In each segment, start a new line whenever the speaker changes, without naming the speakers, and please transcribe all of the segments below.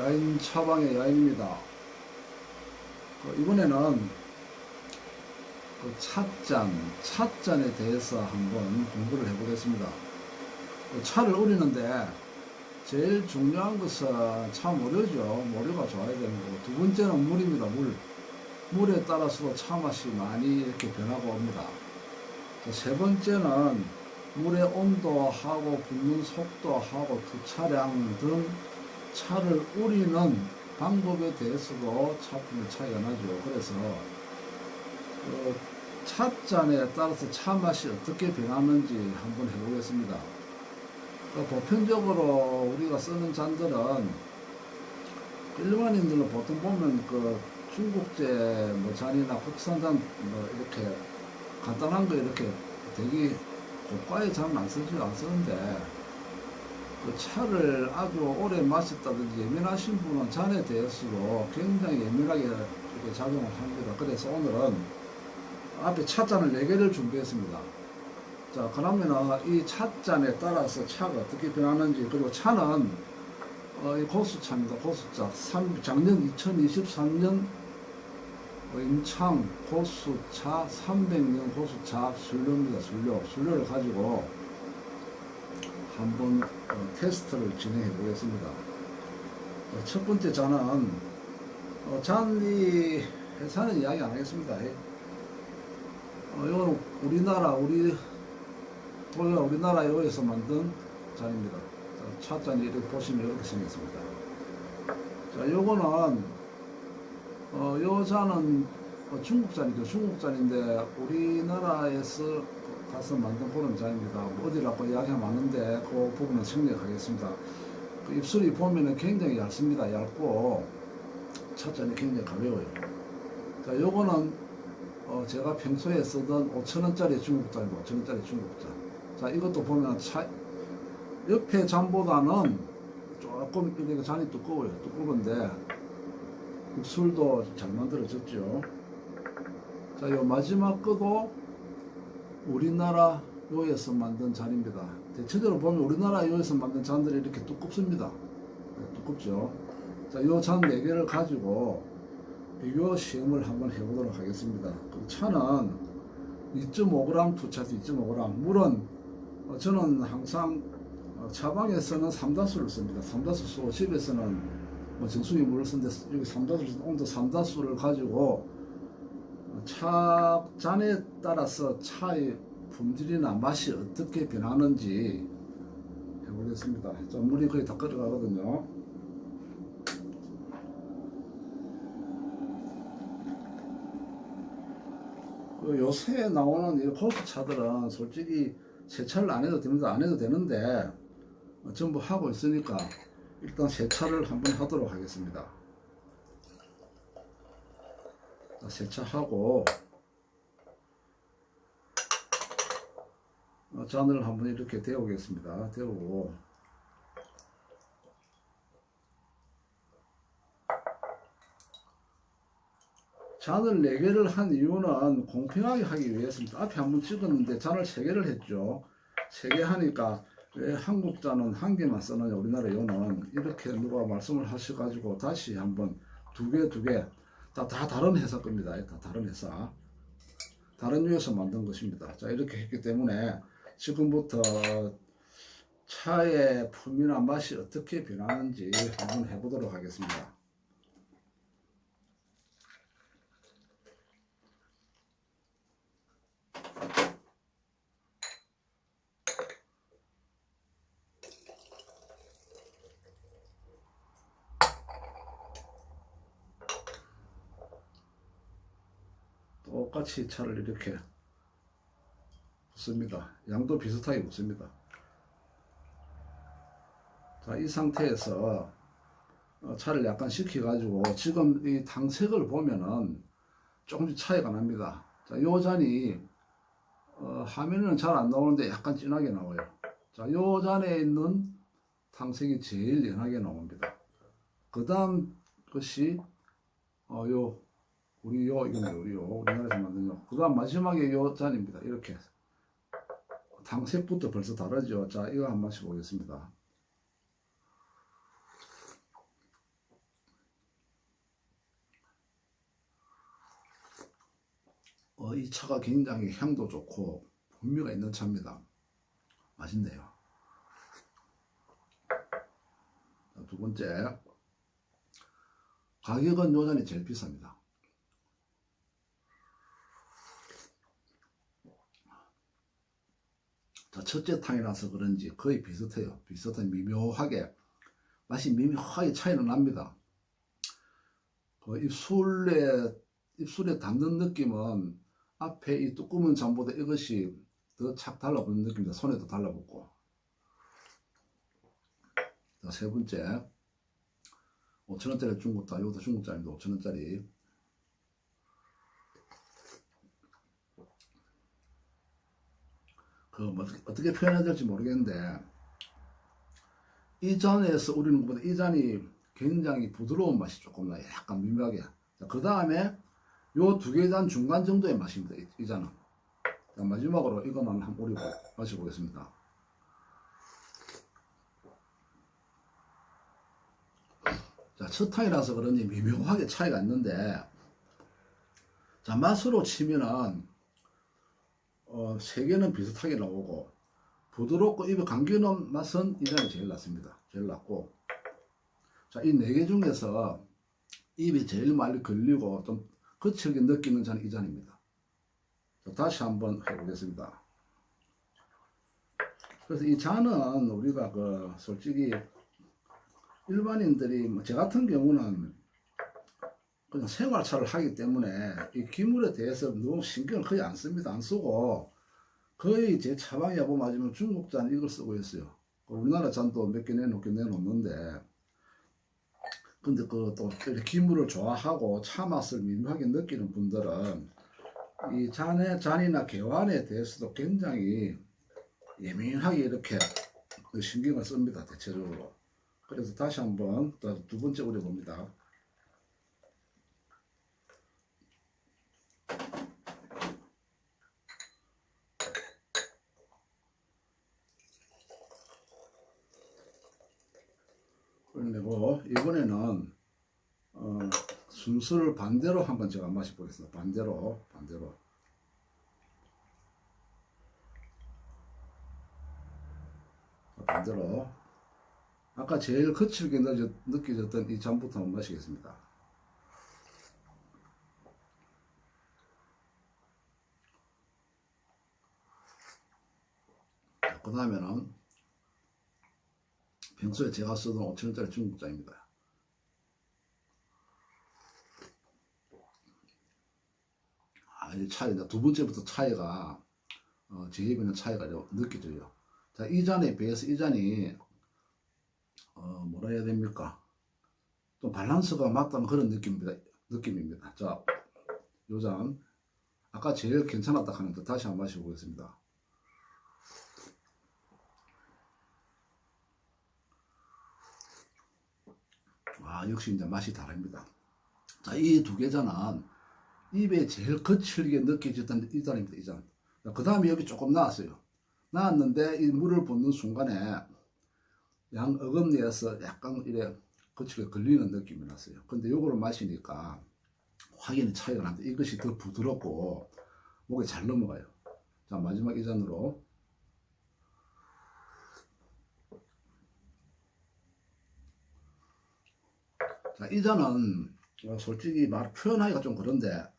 야인 차방의 야인입니다. 이번에는 찻잔에 대해서 한번 공부를 해보겠습니다. 차를 우리는데 제일 중요한 것은 차 모류죠. 모류가 좋아야 되는 거고, 두 번째는 물입니다. 물에 따라서도 차 맛이 많이 이렇게 변하고 옵니다. 세 번째는 물의 온도하고 붓는 속도하고 투차량 등 차를 우리는 방법에 대해서도 차품의 차이가 나죠. 그래서 찻잔에 따라서 차 맛이 어떻게 변하는지 한번 해보겠습니다. 보편적으로 우리가 쓰는 잔들은 일반인들은 보통 보면 중국제 잔이나 국산잔 이렇게 간단한 거 이렇게 되게 고가의 잔은 안 쓰는데, 차를 아주 오래 마셨다든지 예민하신 분은 잔에 대해서도 굉장히 예민하게 이렇게 작용을 합니다. 그래서 오늘은 앞에 찻잔을 4개를 준비했습니다. 자, 그러면 이 찻잔에 따라서 차가 어떻게 변하는지, 그리고 차는 이 고수차입니다. 고수차. 작년 2023년 인창 고수차 300년 고수차 순료입니다. 순료를 가지고 한번 테스트를 진행해 보겠습니다. 첫 번째 잔은 잔이 회사는 이야기 안 하겠습니다. 이거는 우리나라에서 만든 잔입니다. 찻잔이 이렇게 보시면 이렇게 생겼습니다. 자, 요거는 요 잔은 중국잔이죠. 중국잔인데 우리나라에서 가서 만든 그런 잔입니다. 어디라고 이야기하면 아는데 그 부분은 생략하겠습니다. 입술이 보면은 굉장히 얇습니다. 얇고 찻잔이 굉장히 가벼워요. 자, 요거는 제가 평소에 쓰던 5,000원짜리 중국잔입니다. 5,000원짜리 중국잔. 자, 이것도 보면 옆에 잔보다는 조금 이렇게 잔이 두꺼워요. 두꺼운데 입술도 잘 만들어졌죠. 자, 요 마지막 거도 우리나라 요에서 만든 잔입니다. 대체적으로 보면 우리나라 요에서 만든 잔들이 이렇게 두껍습니다. 두껍죠. 자, 요 잔 4개를 가지고 비교 시험을 한번 해보도록 하겠습니다. 차는 2.5g, 투차수 2.5g. 물은 저는 항상 차방에서는 삼다수를 씁니다. 삼다수 쓰고 집에서는 정수기 물을 쓰는데 여기 삼다수, 온도 삼다수를 가지고 잔에 따라서 차의 품질이나 맛이 어떻게 변하는지 해보겠습니다. 자, 물이 거의 다 끓어가거든요. 요새 나오는 이 고수차들은 솔직히 세차를 안 해도 됩니다. 안 해도 되는데 전부 하고 있으니까 일단 세차를 한번 하도록 하겠습니다. 자, 세차하고 잔을 한번 이렇게 데우겠습니다. 데우고 잔을 4개를 한 이유는 공평하게 하기 위해서입니다. 앞에 한번 찍었는데 잔을 3개를 했죠. 3개 하니까 왜 한국 잔은 1개만 쓰느냐, 우리나라 요는 이렇게 누가 말씀을 하셔가지고 다시 한번 2개 다 다른 회사 겁니다. 다 다른 회사, 다른 유에서 만든 것입니다. 자, 이렇게 했기 때문에 지금부터 차의 품이나 맛이 어떻게 변하는지 한번 해보도록 하겠습니다. 똑같이 차를 이렇게 붓습니다. 양도 비슷하게 붓습니다. 자, 이 상태에서 차를 약간 식혀가지고 지금 이 당색을 보면은 조금씩 차이가 납니다. 자, 요 잔이 화면에는 잘 안 나오는데 약간 진하게 나와요. 자, 요 잔에 있는 당색이 제일 연하게 나옵니다. 그 다음 것이 우리나라에서 만든 요. 그 다음 마지막에 요 잔입니다. 이렇게 당색부터 벌써 다르죠. 자, 이거 한 마시 보겠습니다. 이 차가 굉장히 향도 좋고 풍미가 있는 차입니다. 맛있네요. 두 번째, 가격은 요 잔이 제일 비쌉니다. 자, 첫째 탕이라서 그런지 거의 비슷해요. 비슷한 미묘하게 맛이 미묘하게 차이는 납니다. 그 입술에 닿는 느낌은 앞에 이 두꺼운 잔보다 이것이 더 착 달라붙는 느낌입니다. 손에도 달라붙고. 자, 세 번째, 5,000원짜리 중국자, 이것도 중국자입니다. 5,000원짜리. 뭐 어떻게 표현해야 될지 모르겠는데, 이 잔에서 우리는 것보다 이 잔이 굉장히 부드러운 맛이 조금 나요. 약간 미묘하게. 그 다음에 요 두 개 잔 중간 정도의 맛입니다. 이 잔은. 자, 마지막으로 이것만 한번 우리 마셔보겠습니다. 자, 첫 탕이라서 그런지 미묘하게 차이가 있는데, 자, 맛으로 치면은 세 개는 비슷하게 나오고 부드럽고 입에 감기는 맛은 이 잔이 제일 낫습니다. 제일 낫고, 자, 이 네 개 중에서 입이 제일 많이 걸리고 좀 거칠게 느끼는 잔이 이 잔입니다. 자, 다시 한번 해보겠습니다. 그래서 이 잔은 우리가 솔직히 일반인들이 제 같은 경우는 그냥 생활차를 하기 때문에 이 기물에 대해서 너무 신경을 거의 안 씁니다. 안 쓰고 거의 제 차방에 보면 중국잔 이걸 쓰고 있어요. 우리나라 잔도 몇 개 내놓는데, 근데 또 기물을 좋아하고 차 맛을 미묘하게 느끼는 분들은 이 잔이나 개완에 대해서도 굉장히 예민하게 이렇게 신경을 씁니다. 대체적으로. 그래서 다시 한번 두 번째 우려봅니다. 그리고 이번에는 순서를 반대로 한번 제가 마셔보겠습니다. 반대로. 아까 제일 거칠게 느껴졌던 이 잔부터 한번 마시겠습니다. 그 다음에는 평소에 제가 쓰던 5,000원짜리 중국자입니다. 이 차이가 두 번째부터 차이가 제 입에는 차이가 느껴져요. 자, 이 잔에 비해서 이 잔이 뭐라 해야 됩니까? 좀 밸런스가 맞다는 그런 느낌입니다. 자, 요 잔 아까 제일 괜찮았다 하는데 다시 한번 마셔보겠습니다. 역시 이제 맛이 다릅니다. 자, 이 두 개 잔은 입에 제일 거칠게 느껴졌던 이 잔입니다. 이 잔. 그 다음에 여기 조금 나왔어요. 나왔는데 이 물을 붓는 순간에 양 어금니에서 약간 이래 거칠게 걸리는 느낌이 났어요. 근데 요거를 마시니까 확연히 차이가 납니다. 이것이 더 부드럽고 목에 잘 넘어가요. 자, 마지막 이 잔으로. 자, 이 잔은 솔직히 말 표현하기가 좀 그런데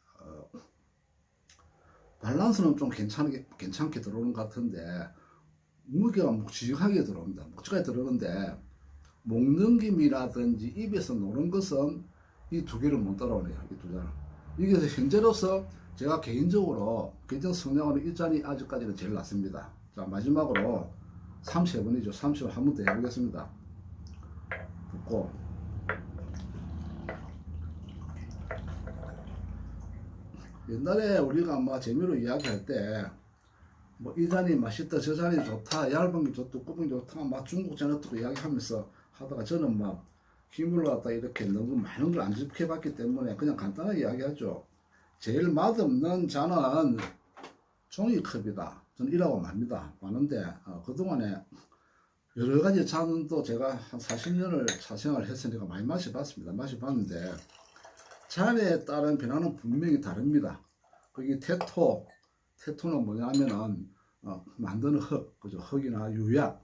밸런스는 좀 괜찮게 들어오는 것 같은데 무게가 묵직하게 들어옵니다. 묵직하게 들어오는데 목넘김이라든지 입에서 노는 것은 이 두 개를 못 따라오네요. 이 두 잔을. 이게 현재로서 제가 개인적으로 성량으로 이 잔이 아직까지는 제일 낫습니다. 자, 마지막으로 30번이죠. 30번 한 번 더 해보겠습니다. 붓고 옛날에 우리가 재미로 이야기할 때 이 잔이 맛있다, 저 잔이 좋다, 얇은 게 좋다, 두꺼운 게 좋다, 중국잔 어떻게 이야기하면서 하다가 저는 기물을 갖다 이렇게 너무 많은 걸 안 접해봤기 때문에 그냥 간단하게 이야기하죠. 제일 맛없는 잔은 종이컵이다. 저는 이라고 맙니다. 많은데 그동안에 여러 가지 잔도 제가 한 40년을 차생활을 했으니까 많이 마셔봤습니다. 마셔봤는데 잔에 따른 변화는 분명히 다릅니다. 거기 테토는 뭐냐면은 만드는 흙, 그죠? 흙이나 유약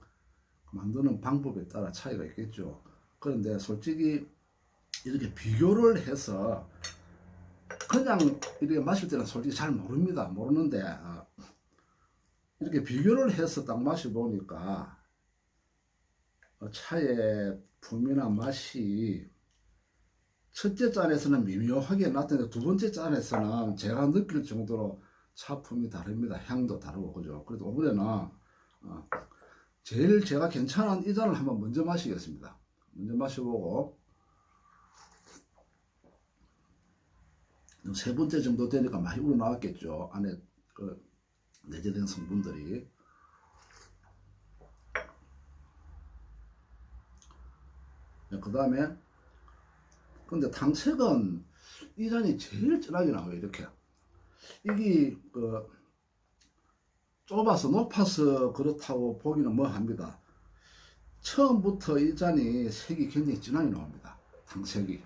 만드는 방법에 따라 차이가 있겠죠. 그런데 솔직히 이렇게 비교를 해서 그냥 이렇게 마실 때는 솔직히 잘 모릅니다. 모르는데 이렇게 비교를 해서 딱 마셔보니까 차의 풍미나 맛이 첫째 잔에서는 미묘하게 나타나는데 두 번째 잔에서는 제가 느낄 정도로 차품이 다릅니다. 향도 다르고 그죠. 그래도 이번에는 제일 제가 괜찮은 이 잔을 한번 먼저 마시겠습니다. 먼저 마셔보고 세 번째 정도 되니까 많이 우러나왔겠죠. 안에 그 내재된 성분들이. 그 다음에 근데 탕색은 이 잔이 제일 진하게 나와요. 이렇게 이게 좁아서 높아서 그렇다고 보기는 뭐합니다. 처음부터 이 잔이 색이 굉장히 진하게 나옵니다. 탕색이.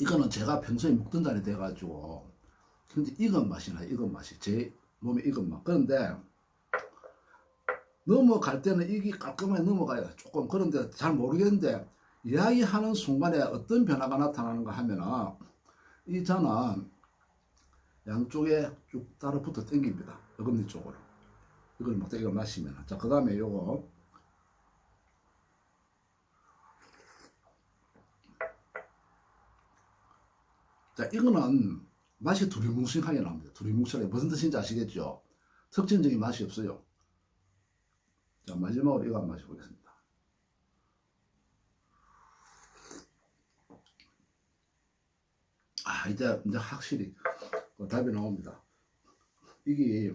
이거는 제가 평소에 먹던 잔이 돼가지고 굉장히 익은 맛이 나요. 익은 맛이 제 몸에 익은 맛. 그런데 넘어갈 때는 이게 깔끔하게 넘어가요. 조금. 그런데 잘 모르겠는데 이야기하는 순간에 어떤 변화가 나타나는가 하면은 이 잔은 양쪽에 쭉 따라 붙어 당깁니다. 어금니 쪽으로. 이걸 먹다 이걸 마시면. 자, 그 다음에 요거. 자, 이거는 맛이 두리뭉실하게 나옵니다. 두리뭉실하게. 무슨 뜻인지 아시겠죠? 특징적인 맛이 없어요. 자, 마지막으로 이거 한번 마셔보겠습니다. 이제 확실히 답이 나옵니다. 이게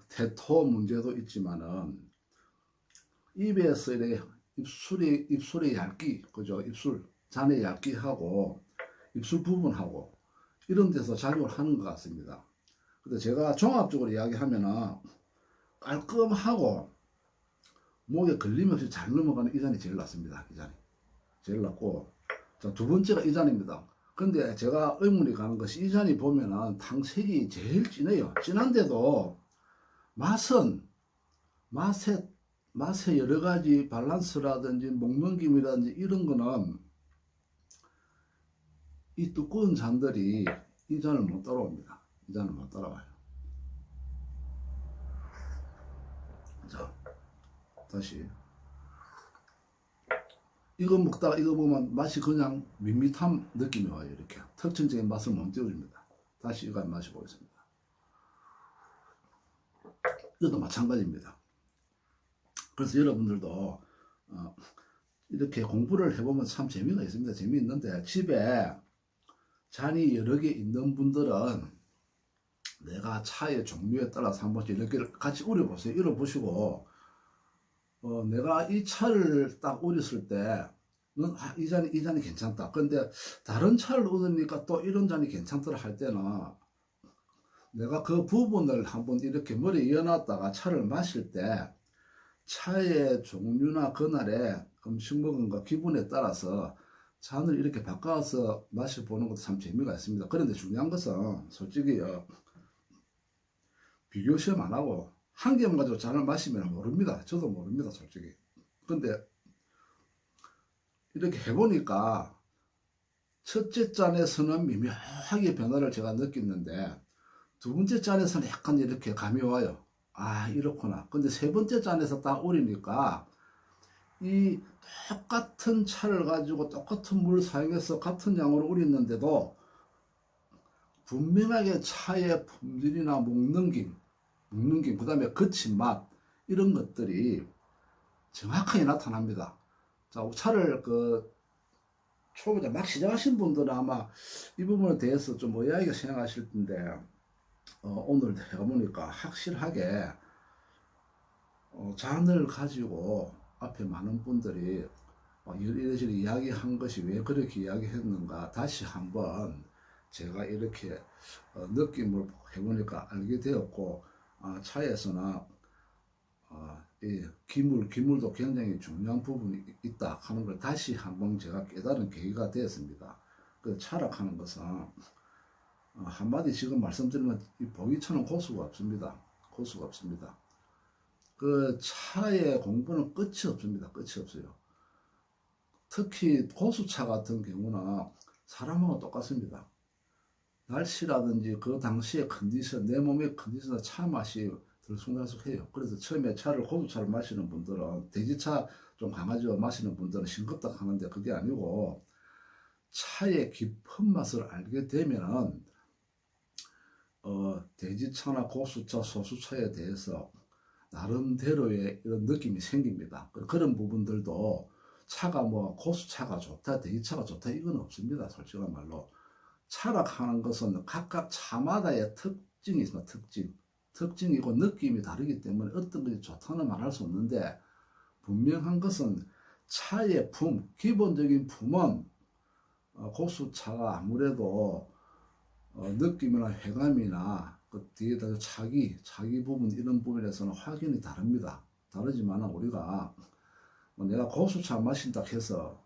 테토 문제도 있지만은 입에서 이렇게 입술의 얇기, 그죠? 입술 잔의 얇기하고 입술 부분하고 이런 데서 작용을 하는 것 같습니다. 근데 제가 종합적으로 이야기하면은 깔끔하고 목에 걸림 없이 잘 넘어가는 이 잔이 제일 낫습니다. 이 잔이 제일 낫고, 자, 두 번째가 이 잔입니다. 근데 제가 의문이 가는 것이 이 잔이 보면은 탕색이 제일 진해요. 진한데도 맛의 여러 가지 밸런스라든지 목넘김이라든지 이런 거는 이 두꺼운 잔들이 이 잔을 못 따라옵니다. 이 잔을 못 따라와요. 자, 다시. 이거 먹다가 이거 보면 맛이 그냥 밋밋한 느낌이 와요. 이렇게 특징적인 맛을 못 띄워줍니다. 다시 이거 한번 마셔보겠습니다. 이것도 마찬가지입니다. 그래서 여러분들도 이렇게 공부를 해보면 참 재미가 있습니다. 재미있는데 집에 잔이 여러 개 있는 분들은 내가 차의 종류에 따라서 한 번씩 이렇게 같이 우려보세요. 우려보시고 내가 이 차를 딱 우렸을 때 이 잔이 괜찮다. 근데 다른 차를 우리니까 또 이런 잔이 괜찮더라 할 때는 내가 그 부분을 한번 이렇게 머리에 이어놨다가 차를 마실 때 차의 종류나 그날의 음식 먹은 거 기분에 따라서 잔을 이렇게 바꿔서 마셔보는 것도 참 재미가 있습니다. 그런데 중요한 것은 솔직히 비교 시험 안 하고 한 개만 가지고 잔을 마시면 모릅니다. 저도 모릅니다. 솔직히. 근데 이렇게 해보니까 첫째 잔에서는 미묘하게 변화를 제가 느꼈는데 두 번째 잔에서는 약간 이렇게 감이 와요. 이렇구나. 근데 세 번째 잔에서 딱 우리니까 이 똑같은 차를 가지고 똑같은 물을 사용해서 같은 양으로 우렸는데도 분명하게 차의 품질이나 목넘김, 그 다음에 거친 맛 이런 것들이 정확하게 나타납니다. 자, 차를 초보자 막 시작하신 분들은 아마 이 부분에 대해서 좀 의아하게 생각하실 텐데 오늘 해보니까 확실하게 잔을 가지고 앞에 많은 분들이 이래저래 이야기한 것이 왜 그렇게 이야기했는가 다시 한번 제가 이렇게 느낌을 해보니까 알게 되었고 차에서나 기물도 굉장히 중요한 부분이 있다 하는 걸 다시 한번 제가 깨달은 계기가 되었습니다. 그 철학하는 것은 한마디 지금 말씀드리면 이 보기처럼 고수가 없습니다. 고수가 없습니다. 그 차의 공부는 끝이 없습니다. 끝이 없어요. 특히 고수차 같은 경우는 사람하고 똑같습니다. 날씨라든지 그 당시의 컨디션, 내 몸의 컨디션과 차 맛이 들쑥날쑥해요. 그래서 처음에 고수차를 마시는 분들은, 돼지차 좀 강하죠. 마시는 분들은 싱겁다 하는데 그게 아니고, 차의 깊은 맛을 알게 되면은 돼지차나 고수차, 소수차에 대해서 나름대로의 이런 느낌이 생깁니다. 그런 부분들도 차가 뭐 고수차가 좋다, 돼지차가 좋다 이건 없습니다. 솔직한 말로. 철학하는 것은 각각 차마다의 특징이 있습니다. 특징이고 느낌이 다르기 때문에 어떤 것이 좋다는 말할 수 없는데, 분명한 것은 차의 기본적인 품은 고수차가 아무래도 느낌이나 회감이나 그 뒤에다 차기 부분 이런 부분에서는 확연히 다릅니다. 다르지만 우리가 내가 고수차 마신다 해서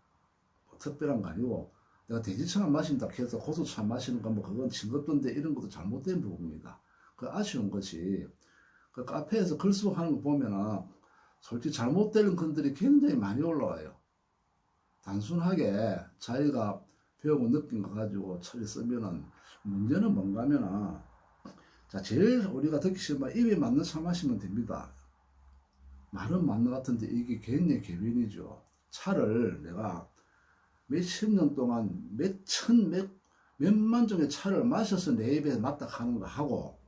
특별한 거 아니고, 내가 돼지차 마신다 해서 고수차 마시는 건 뭐 그건 징겁던데 이런 것도 잘못된 부분입니다. 그 아쉬운 것이 그 카페에서 글 쓰고 하는 거 보면은 솔직히 잘못된 글들이 굉장히 많이 올라와요. 단순하게 자기가 배우고 느낀 거 가지고 처리 쓰면은, 문제는 뭔가 하면은, 자, 제일 우리가 듣기 싫은 말, 입에 맞는 차 마시면 됩니다. 말은 맞는 것 같은데 이게 굉장히 개변이죠. 차를 내가 몇십 년 동안 몇만 종의 차를 마셔서 내 입에 맞다 하는 거 하고,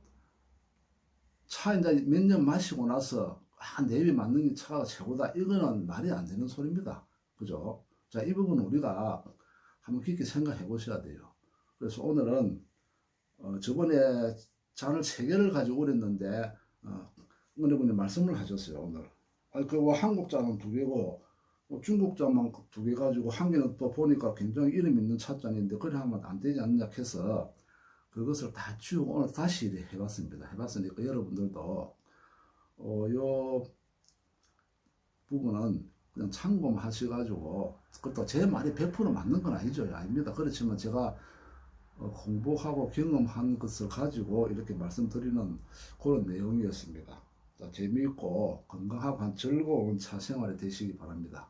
차 이제 몇 년 마시고 나서 내 입에 맞는 게 차가 최고다, 이거는 말이 안 되는 소리입니다. 그죠? 자, 이 부분은 우리가 한번 깊게 생각해 보셔야 돼요. 그래서 오늘은 저번에 잔을 3개를 가지고 오랬는데 어머니 말씀을 하셨어요. 오늘 그 한국 잔은 2개고 중국 잔만 2개 가지고 한 개는 또 보니까 굉장히 이름 있는 찻잔인데 그래 하면 안 되지 않느냐 해서 그것을 다 치우고 오늘 다시 해봤습니다. 해봤으니까 여러분들도 요 부분은 그냥 참고만 하셔가지고, 그것도 제 말이 100% 맞는 건 아니죠. 아닙니다. 그렇지만 제가 공부하고 경험한 것을 가지고 이렇게 말씀드리는 그런 내용이었습니다. 자, 재미있고 건강하고 즐거운 차 생활이 되시기 바랍니다.